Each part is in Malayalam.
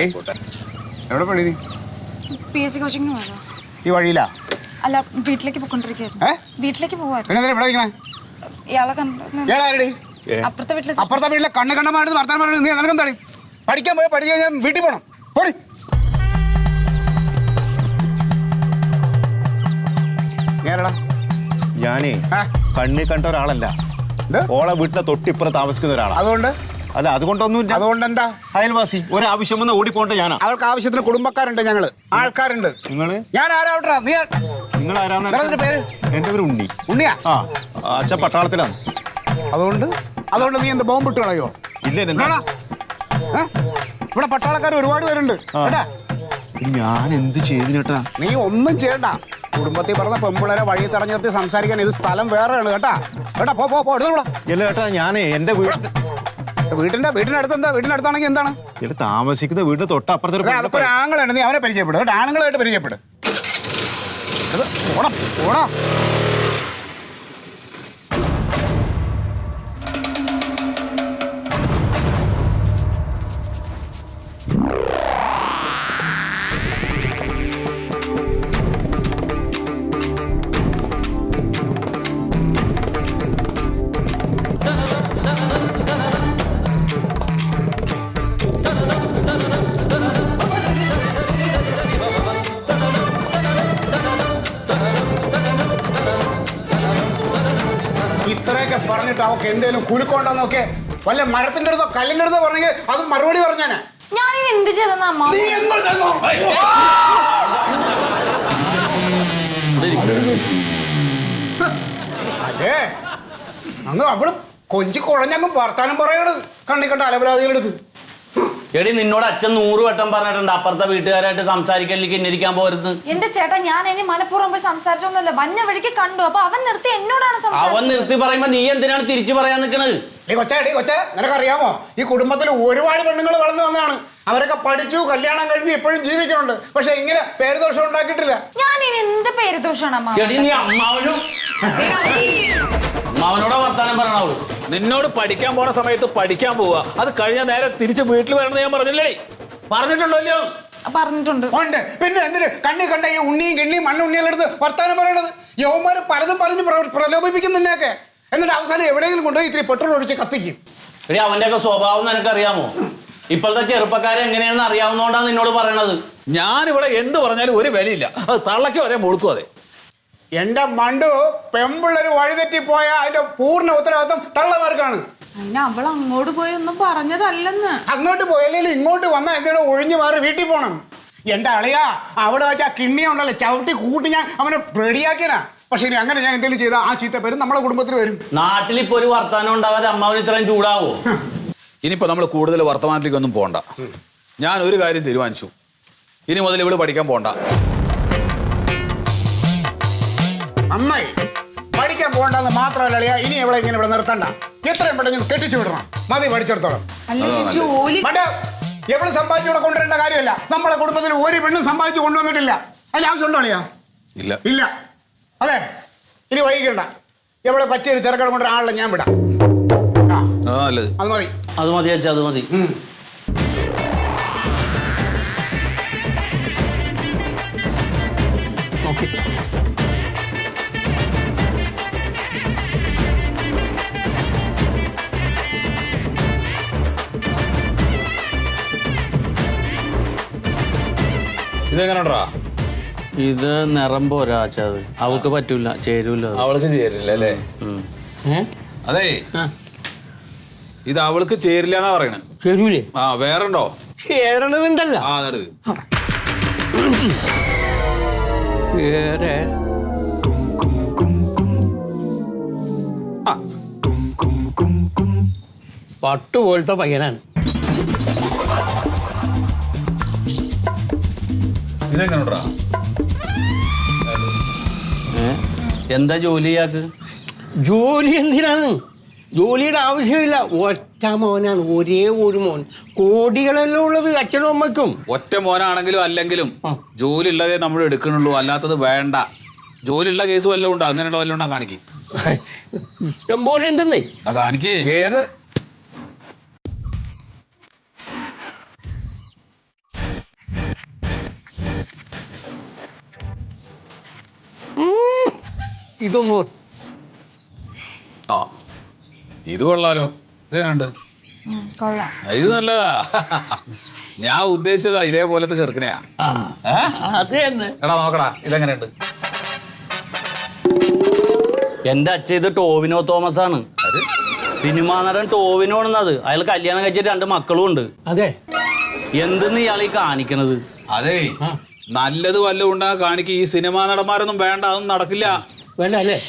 എവിടെ പോയി നീ? PSC കോച്ചിങ്ങിന് പോയതാ. ഈ വഴിയിലാ? അല്ല, വീട്ടിലേക്ക് പോയിക്കൊണ്ടിരിക്കുകയായിരുന്നു. വീട്ടിലേക്ക് പോവായിരുന്നു. പിന്നെ ഇവിടെ ഇരിക്കണേ? ഇയാളെ കണ്ടു. അപ്പുറത്തെ വീട്ടിലെ കണ്ണമായിട്ട് വർത്താനം പറഞ്ഞു. നീ നിനക്ക് എന്താടി? പഠിക്കാൻ പോയാൽ പഠിച്ചു കഴിഞ്ഞാൽ വീട്ടിൽ പോകണം. പോടി. ഞാനേ കണ്ണി കണ്ട ഒരാളല്ല. ഓളെ വീട്ടിലെ തൊട്ടിപ്പുറം താമസിക്കുന്ന ഒരാളാണ്. അതുകൊണ്ട് അല്ല, അതുകൊണ്ടൊന്നുമില്ല. അതുകൊണ്ട് എന്താ? അയൽവാസി. ഒരാവശ്യം വന്ന് ഓടിപ്പോണ്ട ഞാനാ. അവൾക്ക് ആവശ്യത്തിന് കുടുംബക്കാരുണ്ട്, ഞങ്ങള് ആൾക്കാരുണ്ട്. നിങ്ങള്? ഞാൻ ആരാവട്ടാ? നീ നിങ്ങൾ ആരാന്ന്? പേര്? എന്റെ പേര് ഉണ്ണി. ഉണ്ണിയാ? ആ, അച്ഛൻ പട്ടാളത്തിലാണ്. അതുകൊണ്ട് നീ എന്ത് ബോംബ് ഇട്ട് കളയോ? ഇല്ല, ഇവിടെ പട്ടാളക്കാർ ഒരുപാട് പേരുണ്ട്. ഞാൻ എന്ത് ചെയ്തിട്ടാ? നീ ഒന്നും ചെയ്യണ്ട. കുടുംബത്തിൽ പറഞ്ഞ പെമ്പിളരെ വഴി തടഞ്ഞു നിർത്തി സംസാരിക്കാൻ ഇത് സ്ഥലം വേറെയാണ്. കേട്ടാ എടുത്തോളാം. ഇല്ല ചേട്ടാ, ഞാനേ എന്റെ വീടിനടുത്ത് എന്താ? വീടിനടുത്താണെങ്കിൽ എന്താണ്? താമസിക്കുന്ന വീടിന് തൊട്ടപ്പുറത്തൊരു അതൊക്കെ ആങ്ങളാണ്. നീ അവനെ പരിചയപ്പെടും കേട്ടോ. ആണുങ്ങളായിട്ട് പരിചയപ്പെടും. ഓടാ. ഇത്രയൊക്കെ പറഞ്ഞിട്ട് അവക്ക് എന്തേലും കുലുക്കോണ്ടോന്നൊക്കെ വല്ല മരത്തിന്റെ അടുത്തോ കല്ലിന്റെ അടുത്തോ പറഞ്ഞെങ്കിൽ അത് മറുപടി പറഞ്ഞാനെ. ഞാനിനി എന്ത് ചെയ്തെന്നാ അമ്മ? അതെ, അങ്ങ് അവള് കൊഞ്ചി കുഴഞ്ഞങ്ങ് വർത്താനം പറയണ്. കണ്ണിക്കണ്ട അലബലാദികളെടുത്ത്. എടി, നിന്നോട് അച്ഛൻ 100 വട്ടം പറഞ്ഞിട്ടുണ്ട് അപ്പുറത്തെ വീട്ടുകാരായിട്ട് സംസാരിക്കലേക്ക് ഇന്നിരിക്കാൻ പോരുത്. എന്റെ ചേട്ടാ, ഞാൻ ഇനി മലപ്പുറം പോയി സംസാരിച്ചൊന്നുമില്ല. വന്ന വഴിക്ക് കണ്ടു. അപ്പൊ അവൻ നിർത്തി എന്നോടാണ് സംസാരിച്ചത്. അവൻ നിർത്തി പറയുമ്പോ നീ എന്തിനാണ് തിരിച്ചു പറയാൻ നിൽക്കണത്? കൊച്ചേ, നിനക്കറിയാമോ ഈ കുടുംബത്തിൽ ഒരുപാട് പെണ്ണുങ്ങൾ വളർന്നു വന്നതാണ്. അവരൊക്കെ പഠിച്ചു, കല്യാണം കഴിഞ്ഞ് ഇപ്പോഴും ജീവിക്കുന്നുണ്ട്. പക്ഷെ ഇങ്ങനെ പേരുദോഷം ഉണ്ടാക്കിയിട്ടില്ല. ഞാൻ ഇനി എന്ത് പേരുദോഷമാണ് അമ്മ? എടി, നീ അമ്മാവനോട് വർത്താനം പറയണവള്. നിന്നോട് പഠിക്കാൻ പോണ സമയത്ത് പഠിക്കാൻ പോവുക, അത് കഴിഞ്ഞാൽ നേരെ തിരിച്ച് വീട്ടിൽ വരണമെന്ന് ഞാൻ പറഞ്ഞില്ലേ? പറഞ്ഞിട്ടുണ്ടല്ലോ? പറഞ്ഞിട്ടുണ്ട്. ഉണ്ട്. പിന്നെ എന്തിന് കണ്ണി കണ്ട ഈ ഉണ്ണിയും കിണ്ണിയും മണ്ണുണ്ണികളെടുത്ത് വർത്താനം പറയണത്? യവന്മാര് പലതും പറഞ്ഞ് പ്രലോഭിപ്പിക്കുന്നതിനൊക്കെ. എന്നിട്ട് അവസാനം എവിടെയെങ്കിലും കൊണ്ടുപോയി ഇത്തിരി പെട്രോൾ ഒഴിച്ച് കത്തിക്കും. എടി, അവന്റെയൊക്കെ സ്വഭാവം നിനക്കറിയാമോ? ഇപ്പോഴത്തെ ചെറുപ്പക്കാരെ എങ്ങനെയാണെന്ന് അറിയാവുന്നോണ്ടാണ് നിന്നോട് പറയണത്. ഞാനിവിടെ എന്ത് പറഞ്ഞാലും ഒരു വിലയില്ല. അത് തള്ളയ്ക്കും അതെ, മുഴുക്കും അതെ. എന്റെ മണ്ടു, പെമ്പിള്ളൊരു വഴിതെറ്റിപ്പോയ അതിന്റെ പൂർണ്ണ ഉത്തരവാദിത്വം തള്ളമാർക്കാണ്. അവൾ അങ്ങോട്ട് പോയി ഒന്നും പറഞ്ഞതല്ലെന്ന്. അങ്ങോട്ട് പോയല്ലേ ഇങ്ങോട്ട് വന്നാൽ എന്തിനാ ഒഴിഞ്ഞു മാറി വീട്ടിൽ പോണം? എന്റെ അളിയാ, അവിടെ വെച്ചാൽ കിണ്ണിയ ഉണ്ടല്ലോ ചവിട്ടി കൂട്ടി ഞാൻ അവനെ റെഡിയാക്കിയനാ. പക്ഷെ ഇനി അങ്ങനെ ഞാൻ എന്തെങ്കിലും ചെയ്താൽ ആ ചീത്ത പേരും നമ്മുടെ കുടുംബത്തിൽ വരും. നാട്ടിലിപ്പോ ഒരു വർത്താനം ഉണ്ടാവാതെ അമ്മാവന് ഇത്രയും ചൂടാവോ? ഇനിയിപ്പോ നമ്മൾ കൂടുതൽ വർത്തമാനത്തിലേക്കൊന്നും പോകണ്ട. ഞാൻ ഒരു കാര്യം തീരുമാനിച്ചു. ഇനി മുതൽ ഇവിടെ പഠിക്കാൻ പോകണ്ട. നന്നായി. പഠിക്കാൻ പോകണ്ടെന്ന് മാത്രമല്ല അളിയാ, ഇനി എവിടെ ഇങ്ങനെ ഇവിടെ നിർത്തണ്ട. എത്രയും പെട്ടെന്ന് കെട്ടിച്ചു വിടണം. മതി പഠിച്ചെടുത്തോളം. എവിടെ സമ്പാദിച്ചു ഇവിടെ കൊണ്ടുവരേണ്ട കാര്യമല്ല. നമ്മളെ കുടുംബത്തിൽ ഒരു പെണ്ണും സമ്പാദിച്ചു കൊണ്ടുവന്നിട്ടില്ല. അതിന് ആവശ്യമുണ്ടോ അളിയാ? ഇല്ല. അതെ, ഇനി വൈകിക്കണ്ട. എവിടെ പറ്റിയൊരു ചെറുക്കടം കൊണ്ടുവരാൻ ആളെ ഞാൻ വിടാം. അത് മതി അച്ഛാ, അത് മതി. ഇതെങ്ങനെയാ? ഇത് നിറം പോരാ അച്ഛാ. അത് അവൾക്ക് പറ്റൂല, ചേരൂല. അവൾക്ക് ചേരില്ല അല്ലേ? അതെ, ഇത് അവൾക്ക് ചേരില്ല എന്നാ പറയണേ. ചേരൂലേ? ആ, വേറെണ്ടോ? ചേരണുണ്ടല്ലോ. ആ, നട്. വേറെ പട്ട് പോലത്തെ പയ്യനാണ്. ഇതെങ്ങനെയാ? എന്താ ജോലി ഇയാൾക്ക്? ജോലി എന്തിനാണ്? ജോലിയുടെ ആവശ്യമില്ല. ഒറ്റ മോനാണ്, ഒരേ ഒരു മോൻ. കോടികളെല്ലാം ഉള്ളത് അച്ഛനും അമ്മയ്ക്കും. ഒറ്റ മോനാണെങ്കിലും അല്ലെങ്കിലും ജോലി ഉള്ളതേ നമ്മൾ എടുക്കണുള്ളൂ, അല്ലാത്തത് വേണ്ട. ജോലി ഉള്ള കേസ് വല്ലതും ഉണ്ടോ? അങ്ങനെയുള്ള വല്ലതും ഉണ്ടോ? കാണിക്കും. ഇഷ്ടം പോലെ ഉണ്ടെന്നേ. കാണിക്കേ. ഇതൊന്നു ആ ഇത് കൊള്ളാലോ. ഇത് കണ്ട് കൊള്ളാം. ഇത് നല്ലതാ. ഞാൻ ഉദ്ദേശിച്ചതാ ഇതേപോലത്തെ ചെറുക്കനെയാ. അത് തന്നെ. എടാ നോക്കടാ ഇതെങ്ങനെയുണ്ട്? എന്റെ അച്ഛൻ ഇത് ടോവിനോ തോമസ് ആണ്. സിനിമാ നടൻ ടോവിനോ ആണെന്നത്. അയാൾ കല്യാണം കഴിച്ചിട്ട് 2 മക്കളും ഉണ്ട്. അതെ. എന്തെന്ന് ഇയാൾ ഈ കാണിക്കണത്? അതേ നല്ലത് വല്ലതും ഉണ്ടാകാൻ കാണിക്ക്. ഈ സിനിമാ നടന്മാരൊന്നും വേണ്ട, അതൊന്നും നടക്കില്ല. വേണ്ട അല്ലേ?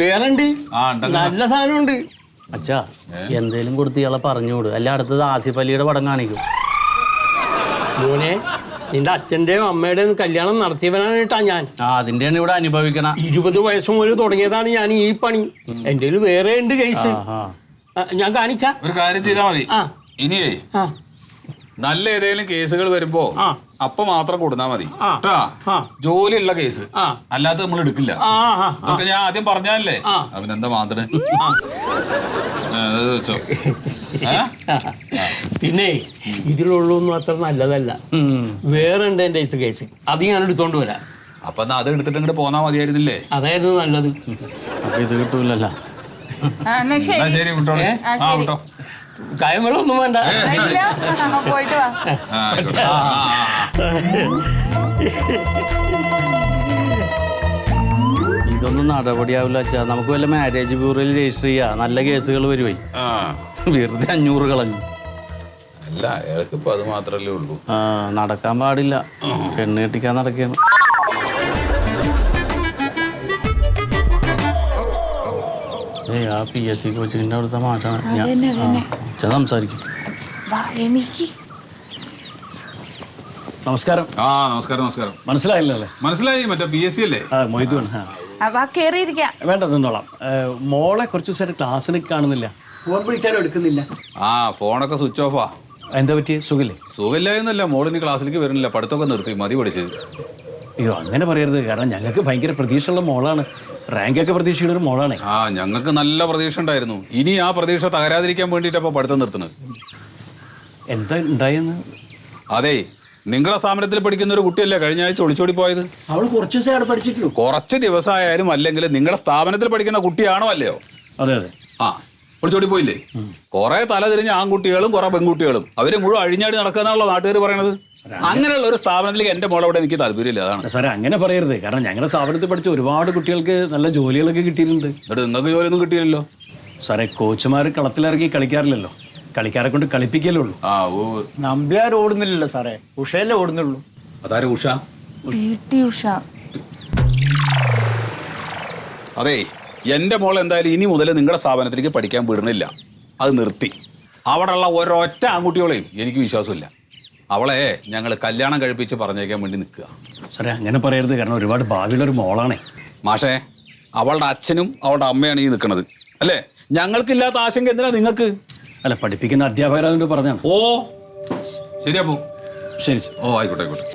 വേറെ ഉണ്ട്, ആ ഉണ്ടെങ്കിൽ നല്ല സാധനമുണ്ട്. അച്ഛാ എന്തേലും കൊടുത്ത് ഇയാളെ പറഞ്ഞുകൂട്. അല്ല അടുത്തത് ആസിഫ് അലിയുടെ പടം കാണിക്കും. മോനെ, നിന്റെ അച്ഛൻ്റെയും അമ്മയുടെയും കല്യാണം നടത്തിയവനാണ് കേട്ടാ ഞാൻ. അതിന്റെയാണ് ഇവിടെ അനുഭവിക്കണ. 20 വയസ്സ് മുതൽ തുടങ്ങിയതാണ് ഞാൻ ഈ പണി. എൻ്റെ കയ്യിൽ വേറെ ഉണ്ട് കേസ്. ഞാൻ കാണിക്കാം. ഒരു കാര്യം ചെയ്താൽ മതി. ആ. ഇനിയേ ആ നല്ല ഏതെങ്കിലും കേസുകൾ വരുമ്പോ ആ. അപ്പൊ മാത്രം കൊടുത്താൽ മതി ആ. ട്ടാ. ആ. ജോലിയുള്ള കേസ് ആ. അല്ലാതെ നമ്മൾ എടുക്കില്ല. ആ ആ ഇതൊക്കെ ഞാൻ ആദ്യം പറഞ്ഞല്ലേ. ആ. അവനെന്താ മാന്ത്രന് ആ. വെച്ചോ. പിന്നെ ഇതിലുള്ളൊന്നും അത്ര നല്ലതല്ല. വേറെ ഉണ്ട് എൻ്റെ ഇത് കേസ്. അത് ഞാൻ എടുത്തോണ്ട് വരാം. അപ്പൊ എന്നാ അത് എടുത്തിട്ട് ഇങ്ങോട്ട് പോന്നാ മതിയായിരുന്നില്ലേ? അതായിരുന്നു നല്ലത്. അപ്പൊ ഇത് കിട്ടൂലല്ലോ. എന്നാ ശരി. എന്നാ ശരി വിട്ടോ. ഏ? ആ, ആ ശരി. വിട്ടോ. ചായം വെള്ളം ഒന്നും വേണ്ട. ഇല്ല, പോയിട്ട് വാ. ആ, ആയിക്കോട്ടെ. ആ, ആ, ഇതൊന്നും നടപടിയാവില്ല അച്ഛാ. നമുക്ക് വല്ല മാരേജ് ബ്യൂറോയിൽ രജിസ്റ്റർ ചെയ്യാ. നല്ല കേസുകൾ വരുവേ. ആ. വെറുതെ 500 കളഞ്ഞു. അല്ല അയാൾക്ക് ഇപ്പൊ അത് മാത്രല്ലേ ഉള്ളൂ. നടക്കാൻ പാടില്ല. പെണ്ണ് കെട്ടിക്കാൻ നടക്കുകയാണ്. ആ PSC കോച്ചിങ്ങിന്റെ അവിടുത്തെ മാഷാണ് ഞാൻ. അച്ഛൻ സംസാരിക്കും. എനിക്ക് നമസ്കാരം. ആ നമസ്കാരം. നമസ്കാരം. മനസ്സിലായില്ലോ അല്ലേ? മനസ്സിലായി. മറ്റേ PSC അല്ലേ? ആ മൊയ്തുവാണ്. വാ, കേറിയിരിക്കാം. വേണ്ട നിന്നോളാം. മോളെ കുറച്ച് ദിവസമായിട്ട് ക്ലാസ്സിന് കാണുന്നില്ല. ഫോൺ വിളിച്ചാലും എടുക്കുന്നില്ല. ആ ഫോണൊക്കെ സ്വിച്ച് ഓഫാ. എന്താ പറ്റിയ? സുഖല്ലേ? സുഖമില്ലായിരുന്നല്ല. മോളിനി ക്ലാസ്സിലേക്ക് വരുന്നില്ല. പഠിത്തമൊക്കെ നിർത്തി. മതി പഠിച്ചത്. അയ്യോ അങ്ങനെ പറയരുത്. കാരണം ഞങ്ങൾക്ക് ഭയങ്കര പ്രതീക്ഷയുള്ള മോളാണ്. റാങ്കൊക്കെ പ്രതീക്ഷയുടെ ഒരു മോളാണേ. ആ ഞങ്ങൾക്ക് നല്ല പ്രതീക്ഷ ഉണ്ടായിരുന്നു. ഇനി ആ പ്രതീക്ഷ തകരാതിരിക്കാൻ വേണ്ടിയിട്ടപ്പോൾ പഠിത്തം നിർത്തുന്നത്. എന്താ ഉണ്ടായെന്ന്? അതെ നിങ്ങളെ സ്ഥാപനത്തിൽ പഠിക്കുന്ന ഒരു കുട്ടിയല്ലേ കഴിഞ്ഞ ആഴ്ച ഒളിച്ചോടി പോയത്? അവൾ കുറച്ച് ദിവസം അവിടെ പഠിച്ചിട്ടുള്ളൂ. കുറച്ച് ദിവസമായാലും അല്ലെങ്കിൽ നിങ്ങളുടെ സ്ഥാപനത്തിൽ പഠിക്കുന്ന കുട്ടിയാണോ അല്ലയോ? അതെ അതെ. ആ ഒളിച്ചോടി പോയില്ലേ? കുറെ തല തിരിഞ്ഞ ആൺകുട്ടികളും കുറെ പെൺകുട്ടികളും അവര് മുഴുവൻ അഴിഞ്ഞാടി നടക്കാന്നാണല്ലോ നാട്ടുകാർ പറയണത്. അങ്ങനെയുള്ള ഒരു സ്ഥാപനത്തിലേക്ക് എൻ്റെ മോളവിടെ എനിക്ക് താല്പര്യമില്ല. അതാണ് സാറേ അങ്ങനെ പറയരുത്. കാരണം ഞങ്ങളുടെ സ്ഥാപനത്തിൽ പഠിച്ച ഒരുപാട് കുട്ടികൾക്ക് നല്ല ജോലികളൊക്കെ കിട്ടിയിട്ടുണ്ട്. എന്നിട്ട് നിങ്ങൾക്ക് ജോലിയൊന്നും കിട്ടിയില്ലല്ലോ. സാറേ കോച്ചുമാർ കളത്തിലിറങ്ങി കളിക്കാറില്ലല്ലോ. കളിക്കാരെ കൊണ്ട് കളിപ്പിക്കലേ ഉള്ളൂ. ആ ഓ നമ്പ്യാർ ഓടുന്നില്ലല്ലോ സാറേ, ഉഷയല്ലേ ഓടുന്നുള്ളൂ. അതാരും ഉഷ. PT ഉഷ. അതെ എൻ്റെ മോൾ എന്തായാലും ഇനി മുതൽ നിങ്ങളുടെ സ്ഥാപനത്തിലേക്ക് പഠിക്കാൻ വിടുന്നില്ല. അത് നിർത്തി. അവിടെയുള്ള ഒരൊറ്റ ആൺകുട്ടികളെയും എനിക്ക് വിശ്വാസമില്ല. അവളെ ഞങ്ങൾ കല്യാണം കഴിപ്പിച്ച് പറഞ്ഞേക്കാൻ വേണ്ടി നിൽക്കുക. സാറേ അങ്ങനെ പറയരുത്. കാരണം ഒരുപാട് ഭാവിയുള്ളൊരു മോളാണേ. മാഷേ അവളുടെ അച്ഛനും അവളുടെ അമ്മയാണ് ഈ നിൽക്കുന്നത് അല്ലേ? ഞങ്ങൾക്കില്ലാത്ത ആശങ്ക എന്തിനാ നിങ്ങൾക്ക്? അല്ല പഠിപ്പിക്കുന്ന അധ്യാപകരാതുകൊണ്ട് പറഞ്ഞാണ്. ഓ ശരിയാ പോ. ശരി സാർ. ഓ ആയിക്കോട്ടെ ആയിക്കോട്ടെ.